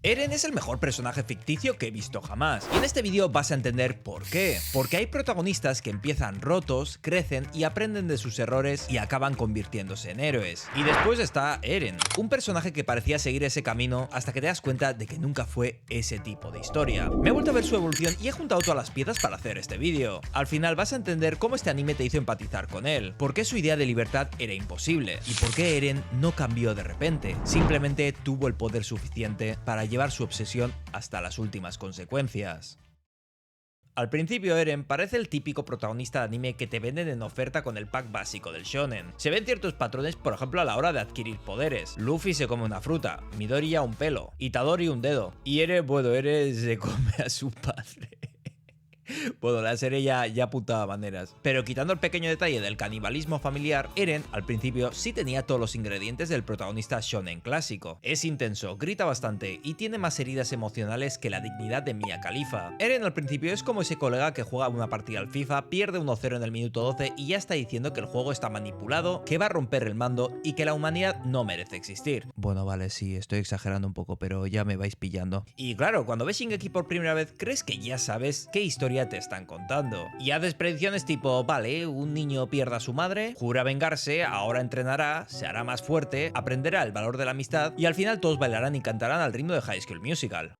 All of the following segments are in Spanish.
Eren es el mejor personaje ficticio que he visto jamás, y en este vídeo vas a entender por qué. Porque hay protagonistas que empiezan rotos, crecen y aprenden de sus errores y acaban convirtiéndose en héroes. Y después está Eren, un personaje que parecía seguir ese camino hasta que te das cuenta de que nunca fue ese tipo de historia. Me he vuelto a ver su evolución y he juntado todas las piezas para hacer este vídeo. Al final vas a entender cómo este anime te hizo empatizar con él, por qué su idea de libertad era imposible y por qué Eren no cambió de repente, simplemente tuvo el poder suficiente para llevar su obsesión hasta las últimas consecuencias. Al principio Eren parece el típico protagonista de anime que te venden en oferta con el pack básico del shonen. Se ven ciertos patrones, por ejemplo a la hora de adquirir poderes. Luffy se come una fruta, Midoriya un pelo, Itadori un dedo, y Eren se come a su padre. Bueno, la serie ya apuntaba maneras. Pero quitando el pequeño detalle del canibalismo familiar, Eren al principio sí tenía todos los ingredientes del protagonista shonen clásico. Es intenso, grita bastante y tiene más heridas emocionales que la dignidad de Mia Khalifa. Eren al principio es como ese colega que juega una partida al FIFA, pierde 1-0 en el minuto 12 y ya está diciendo que el juego está manipulado, que va a romper el mando y que la humanidad no merece existir. Bueno, vale, sí, estoy exagerando un poco, pero ya me vais pillando. Y claro, cuando ves Shingeki por primera vez, crees que ya sabes qué historia te están contando. Y haces predicciones tipo, vale, un niño pierde a su madre, jura vengarse, ahora entrenará, se hará más fuerte, aprenderá el valor de la amistad y al final todos bailarán y cantarán al ritmo de High School Musical.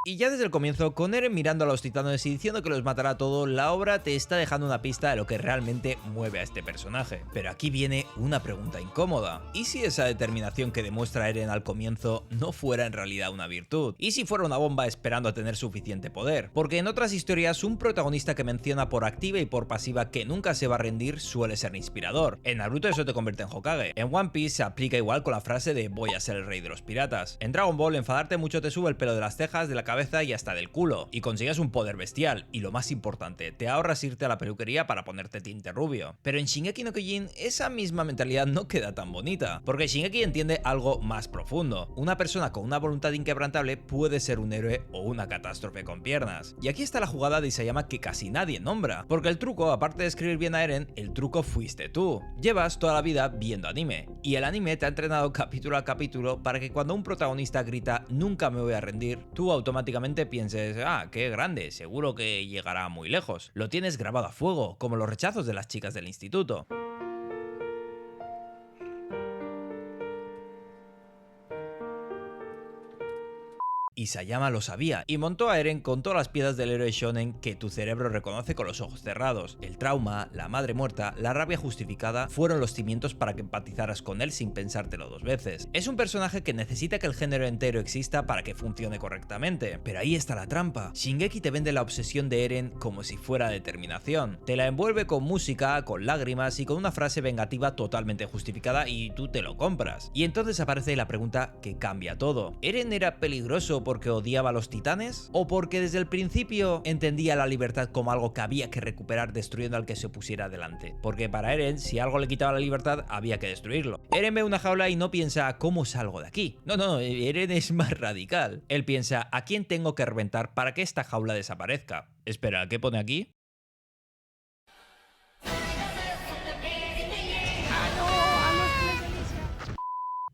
Y ya desde el comienzo, con Eren mirando a los titanes y diciendo que los matará a todos, la obra te está dejando una pista de lo que realmente mueve a este personaje. Pero aquí viene una pregunta incómoda. ¿Y si esa determinación que demuestra Eren al comienzo no fuera en realidad una virtud? ¿Y si fuera una bomba esperando a tener suficiente poder? Porque en otras historias, un protagonista que menciona por activa y por pasiva que nunca se va a rendir suele ser inspirador. En Naruto eso te convierte en Hokage. En One Piece se aplica igual con la frase de voy a ser el rey de los piratas. En Dragon Ball, enfadarte mucho te sube el pelo de las cejas, de la cabeza y hasta del culo, y consigues un poder bestial, y lo más importante, te ahorras irte a la peluquería para ponerte tinte rubio. Pero en Shingeki no Kyojin esa misma mentalidad no queda tan bonita, porque Shingeki entiende algo más profundo. Una persona con una voluntad inquebrantable puede ser un héroe o una catástrofe con piernas. Y aquí está la jugada de Isayama que casi nadie nombra, porque el truco, aparte de escribir bien a Eren, el truco fuiste tú. Llevas toda la vida viendo anime, y el anime te ha entrenado capítulo a capítulo para que cuando un protagonista grita nunca me voy a rendir, tú automáticamente pienses, ah, qué grande, seguro que llegará muy lejos. Lo tienes grabado a fuego, como los rechazos de las chicas del instituto. Isayama lo sabía y montó a Eren con todas las piezas del héroe shonen que tu cerebro reconoce con los ojos cerrados. El trauma, la madre muerta, la rabia justificada fueron los cimientos para que empatizaras con él sin pensártelo dos veces. Es un personaje que necesita que el género entero exista para que funcione correctamente, pero ahí está la trampa. Shingeki te vende la obsesión de Eren como si fuera determinación. Te la envuelve con música, con lágrimas y con una frase vengativa totalmente justificada y tú te lo compras. Y entonces aparece la pregunta que cambia todo. ¿Eren era peligroso porque odiaba a los titanes? ¿O porque desde el principio entendía la libertad como algo que había que recuperar destruyendo al que se pusiera delante? Porque para Eren, si algo le quitaba la libertad, había que destruirlo. Eren ve una jaula y no piensa, ¿cómo salgo de aquí? No, Eren es más radical. Él piensa, ¿a quién tengo que reventar para que esta jaula desaparezca? Espera, ¿qué pone aquí?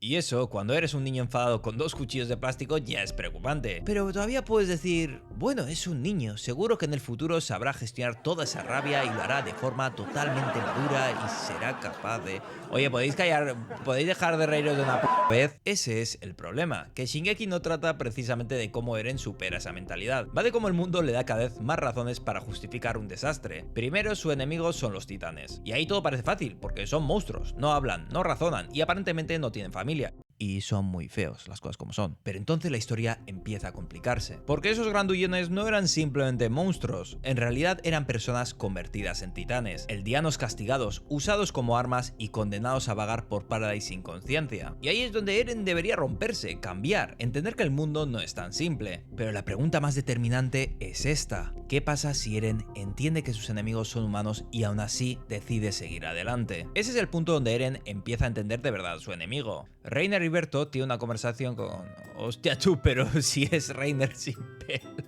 Y eso, cuando eres un niño enfadado con 2 cuchillos de plástico, ya es preocupante. Pero todavía puedes decir, bueno, es un niño, seguro que en el futuro sabrá gestionar toda esa rabia y lo hará de forma totalmente madura y será capaz de... Oye, ¿podéis callar? ¿Podéis dejar de reíros de una vez? Ese es el problema, que Shingeki no trata precisamente de cómo Eren supera esa mentalidad. Va de cómo el mundo le da cada vez más razones para justificar un desastre. Primero, su enemigo son los titanes. Y ahí todo parece fácil, porque son monstruos, no hablan, no razonan y aparentemente no tienen familia. Y son muy feos, las cosas como son. Pero entonces la historia empieza a complicarse. Porque esos grandullones no eran simplemente monstruos, en realidad eran personas convertidas en titanes, eldianos castigados, usados como armas y condenados a vagar por Paradise sin conciencia. Y ahí es donde Eren debería romperse, cambiar, entender que el mundo no es tan simple. Pero la pregunta más determinante es esta. ¿Qué pasa si Eren entiende que sus enemigos son humanos y aún así decide seguir adelante? Ese es el punto donde Eren empieza a entender de verdad a su enemigo. Reiner y Berto tiene una conversación con... Hostia tú, pero si es Reiner sin pelo.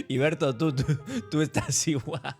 Y Berto, tú estás igual.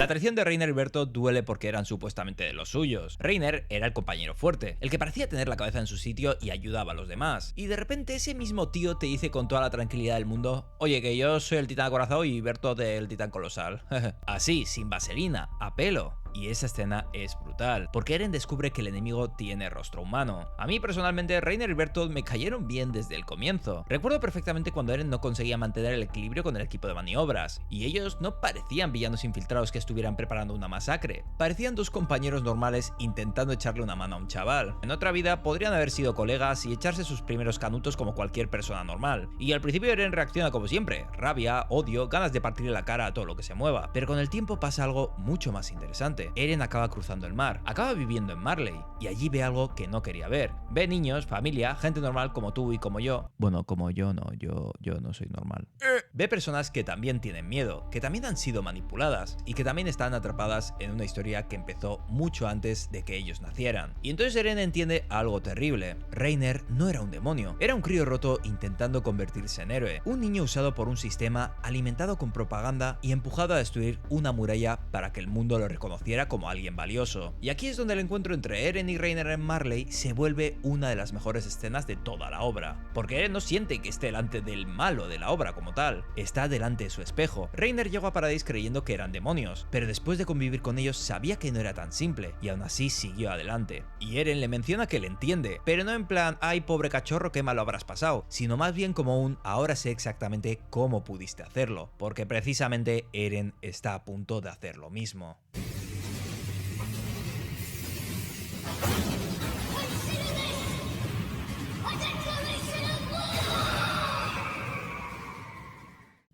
La traición de Reiner y Bertolt duele porque eran supuestamente de los suyos. Reiner era el compañero fuerte, el que parecía tener la cabeza en su sitio y ayudaba a los demás. Y de repente ese mismo tío te dice con toda la tranquilidad del mundo: oye, que yo soy el titán acorazado y Bertolt el titán colosal. Así, sin vaselina, a pelo. Y esa escena es brutal, porque Eren descubre que el enemigo tiene rostro humano. A mí personalmente Reiner y Bertolt me cayeron bien desde el comienzo. Recuerdo perfectamente cuando Eren no conseguía mantener el equilibrio con el equipo de maniobras, y ellos no parecían villanos infiltrados que estuvieran preparando una masacre. Parecían dos compañeros normales intentando echarle una mano a un chaval. En otra vida podrían haber sido colegas y echarse sus primeros canutos como cualquier persona normal. Y al principio Eren reacciona como siempre: rabia, odio, ganas de partirle la cara a todo lo que se mueva. Pero con el tiempo pasa algo mucho más interesante. Eren acaba cruzando el mar, acaba viviendo en Marley, y allí ve algo que no quería ver. Ve niños, familia, gente normal como tú y como yo. Bueno, como yo no, yo no soy normal. Ve personas que también tienen miedo, que también han sido manipuladas y que también están atrapadas en una historia que empezó mucho antes de que ellos nacieran. Y entonces Eren entiende algo terrible. Reiner no era un demonio, era un crío roto intentando convertirse en héroe, un niño usado por un sistema, alimentado con propaganda y empujado a destruir una muralla para que el mundo lo reconociera como alguien valioso. Y aquí es donde el encuentro entre Eren y Reiner en Marley se vuelve una de las mejores escenas de toda la obra, porque Eren no siente que esté delante del malo de la obra como tal, está delante de su espejo. Reiner llegó a Paradise creyendo que eran demonios, pero después de convivir con ellos sabía que no era tan simple, y aún así siguió adelante. Y Eren le menciona que le entiende, pero no en plan ay pobre cachorro qué malo habrás pasado, sino más bien como un ahora sé exactamente cómo pudiste hacerlo, porque precisamente Eren está a punto de hacer lo mismo.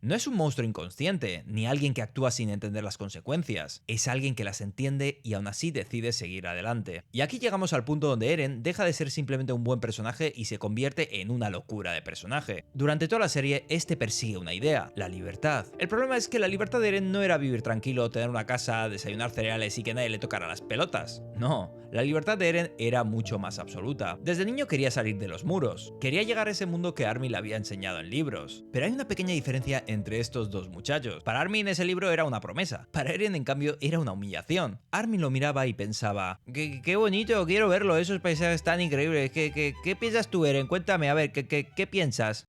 No es un monstruo inconsciente, ni alguien que actúa sin entender las consecuencias, es alguien que las entiende y aún así decide seguir adelante. Y aquí llegamos al punto donde Eren deja de ser simplemente un buen personaje y se convierte en una locura de personaje. Durante toda la serie, este persigue una idea: la libertad. El problema es que la libertad de Eren no era vivir tranquilo, tener una casa, desayunar cereales y que nadie le tocara las pelotas. No, la libertad de Eren era mucho más absoluta. Desde niño quería salir de los muros, quería llegar a ese mundo que Armin le había enseñado en libros. Pero hay una pequeña diferencia entre estos dos muchachos. Para Armin ese libro era una promesa, para Eren en cambio era una humillación. Armin lo miraba y pensaba: qué bonito, quiero verlo, esos paisajes tan increíbles. ¿Qué piensas tú, Eren? Cuéntame, a ver, ¿qué piensas?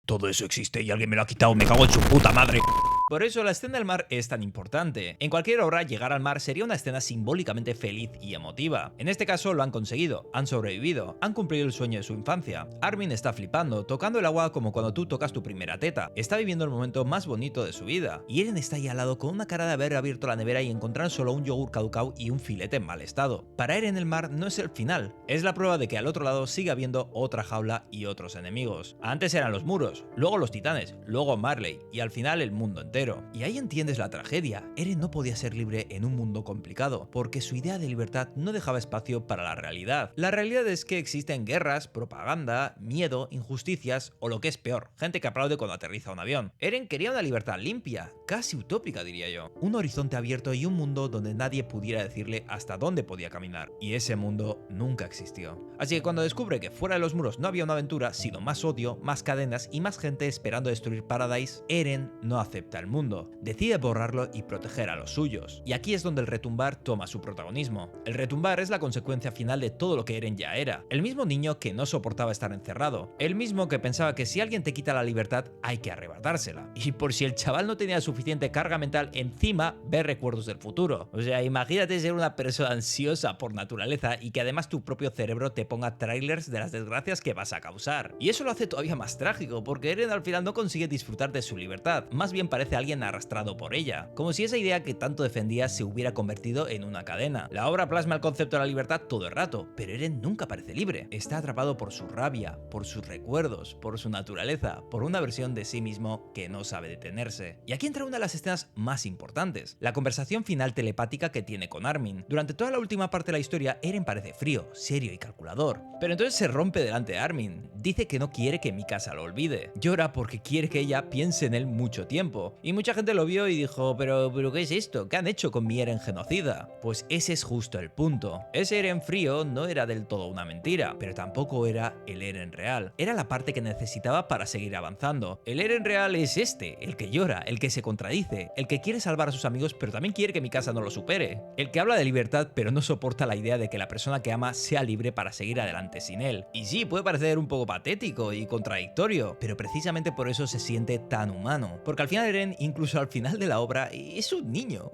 Todo eso existe y alguien me lo ha quitado, me cago en su puta madre. Por eso la escena del mar es tan importante. En cualquier obra, llegar al mar sería una escena simbólicamente feliz y emotiva. En este caso lo han conseguido, han sobrevivido, han cumplido el sueño de su infancia. Armin está flipando, tocando el agua como cuando tú tocas tu primera teta. Está viviendo el momento más bonito de su vida. Y Eren está ahí al lado con una cara de haber abierto la nevera y encontrar solo un yogur caducao y un filete en mal estado. Para Eren el mar no es el final, es la prueba de que al otro lado sigue habiendo otra jaula y otros enemigos. Antes eran los muros, luego los titanes, luego Marley y al final el mundo entero. Y ahí entiendes la tragedia. Eren no podía ser libre en un mundo complicado, porque su idea de libertad no dejaba espacio para la realidad. La realidad es que existen guerras, propaganda, miedo, injusticias o lo que es peor, gente que aplaude cuando aterriza un avión. Eren quería una libertad limpia, casi utópica diría yo. Un horizonte abierto y un mundo donde nadie pudiera decirle hasta dónde podía caminar. Y ese mundo nunca existió. Así que cuando descubre que fuera de los muros no había una aventura, sino más odio, más cadenas y más gente esperando destruir Paradise, Eren no acepta el mundo, decide borrarlo y proteger a los suyos. Y aquí es donde el retumbar toma su protagonismo. El retumbar es la consecuencia final de todo lo que Eren ya era. El mismo niño que no soportaba estar encerrado. El mismo que pensaba que si alguien te quita la libertad hay que arrebatársela. Y por si el chaval no tenía suficiente carga mental, encima ve recuerdos del futuro. O sea, imagínate ser una persona ansiosa por naturaleza y que además tu propio cerebro te ponga trailers de las desgracias que vas a causar. Y eso lo hace todavía más trágico, porque Eren al final no consigue disfrutar de su libertad. Más bien parece alguien arrastrado por ella, como si esa idea que tanto defendía se hubiera convertido en una cadena. La obra plasma el concepto de la libertad todo el rato, pero Eren nunca parece libre. Está atrapado por su rabia, por sus recuerdos, por su naturaleza, por una versión de sí mismo que no sabe detenerse. Y aquí entra una de las escenas más importantes, la conversación final telepática que tiene con Armin. Durante toda la última parte de la historia, Eren parece frío, serio y calculador, pero entonces se rompe delante de Armin. Dice que no quiere que Mikasa lo olvide. Llora porque quiere que ella piense en él mucho tiempo. Y mucha gente lo vio y dijo, pero ¿qué es esto? ¿Qué han hecho con mi Eren genocida? Pues ese es justo el punto. Ese Eren frío no era del todo una mentira, pero tampoco era el Eren real. Era la parte que necesitaba para seguir avanzando. El Eren real es este, el que llora, el que se contradice, el que quiere salvar a sus amigos pero también quiere que Mikasa no lo supere. El que habla de libertad pero no soporta la idea de que la persona que ama sea libre para seguir adelante sin él. Y sí, puede parecer un poco patético y contradictorio, pero precisamente por eso se siente tan humano. Porque al final Eren, incluso al final de la obra, es un niño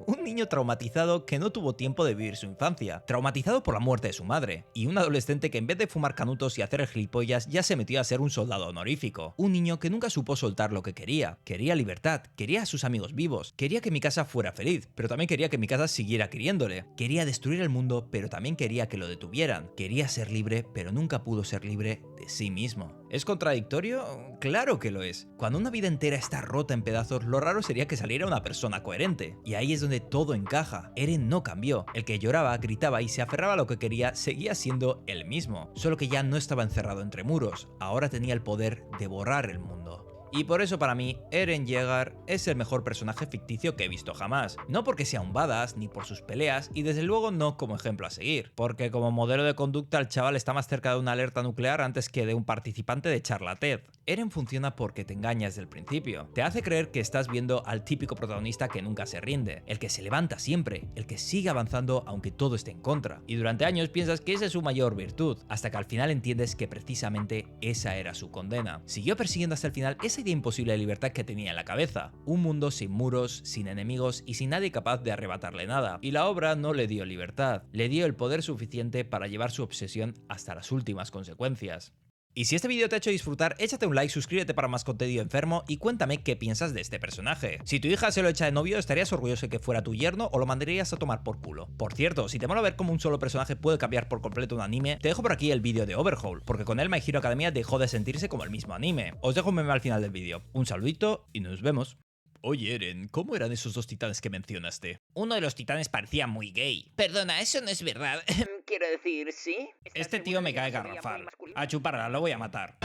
traumatizado que no tuvo tiempo de vivir su infancia, traumatizado por la muerte de su madre, y un adolescente que en vez de fumar canutos y hacer el gilipollas ya se metió a ser un soldado honorífico. Un niño que nunca supo soltar lo que quería. Quería libertad, quería a sus amigos vivos, quería que Mikasa fuera feliz, pero también quería que Mikasa siguiera queriéndole. Quería destruir el mundo, pero también quería que lo detuvieran. Quería ser libre, pero nunca pudo ser libre de sí mismo. ¿Es contradictorio? Claro que lo es. Cuando una vida entera está rota en pedazos, lo raro sería que saliera una persona coherente. Y ahí es donde todo encaja. Eren no cambió. El que lloraba, gritaba y se aferraba a lo que quería seguía siendo el mismo. Solo que ya no estaba encerrado entre muros. Ahora tenía el poder de borrar el mundo. Y por eso para mí, Eren Yeager es el mejor personaje ficticio que he visto jamás. No porque sea un badass, ni por sus peleas, y desde luego no como ejemplo a seguir. Porque como modelo de conducta el chaval está más cerca de una alerta nuclear antes que de un participante de charla TED. Eren funciona porque te engaña desde el principio. Te hace creer que estás viendo al típico protagonista que nunca se rinde, el que se levanta siempre, el que sigue avanzando aunque todo esté en contra. Y durante años piensas que esa es su mayor virtud, hasta que al final entiendes que precisamente esa era su condena. Siguió persiguiendo hasta el final esa idea imposible de libertad que tenía en la cabeza. Un mundo sin muros, sin enemigos y sin nadie capaz de arrebatarle nada. Y la obra no le dio libertad, le dio el poder suficiente para llevar su obsesión hasta las últimas consecuencias. Y si este vídeo te ha hecho disfrutar, échate un like, suscríbete para más contenido enfermo y cuéntame qué piensas de este personaje. Si tu hija se lo echa de novio, ¿estarías orgulloso de que fuera tu yerno o lo mandarías a tomar por culo? Por cierto, si te mola ver cómo un solo personaje puede cambiar por completo un anime, te dejo por aquí el vídeo de Overhaul, porque con él My Hero Academia dejó de sentirse como el mismo anime. Os dejo un meme al final del vídeo. Un saludito y nos vemos. Oye, Eren, ¿cómo eran esos dos titanes que mencionaste? Uno de los titanes parecía muy gay. Perdona, eso no es verdad. Quiero decir, ¿sí? Este tío me cae garrafal. A chuparla, lo voy a matar.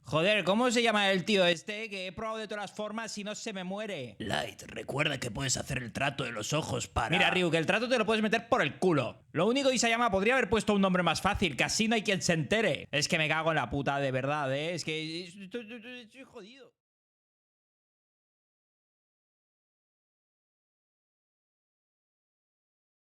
Joder, ¿cómo se llama el tío este? Que he probado de todas las formas y no se me muere. Light, recuerda que puedes hacer el trato de los ojos para... Mira, Ryu, que el trato te lo puedes meter por el culo. Lo único, Isayama, podría haber puesto un nombre más fácil, que así no hay quien se entere. Es que me cago en la puta, de verdad, ¿eh? Es que... estoy jodido.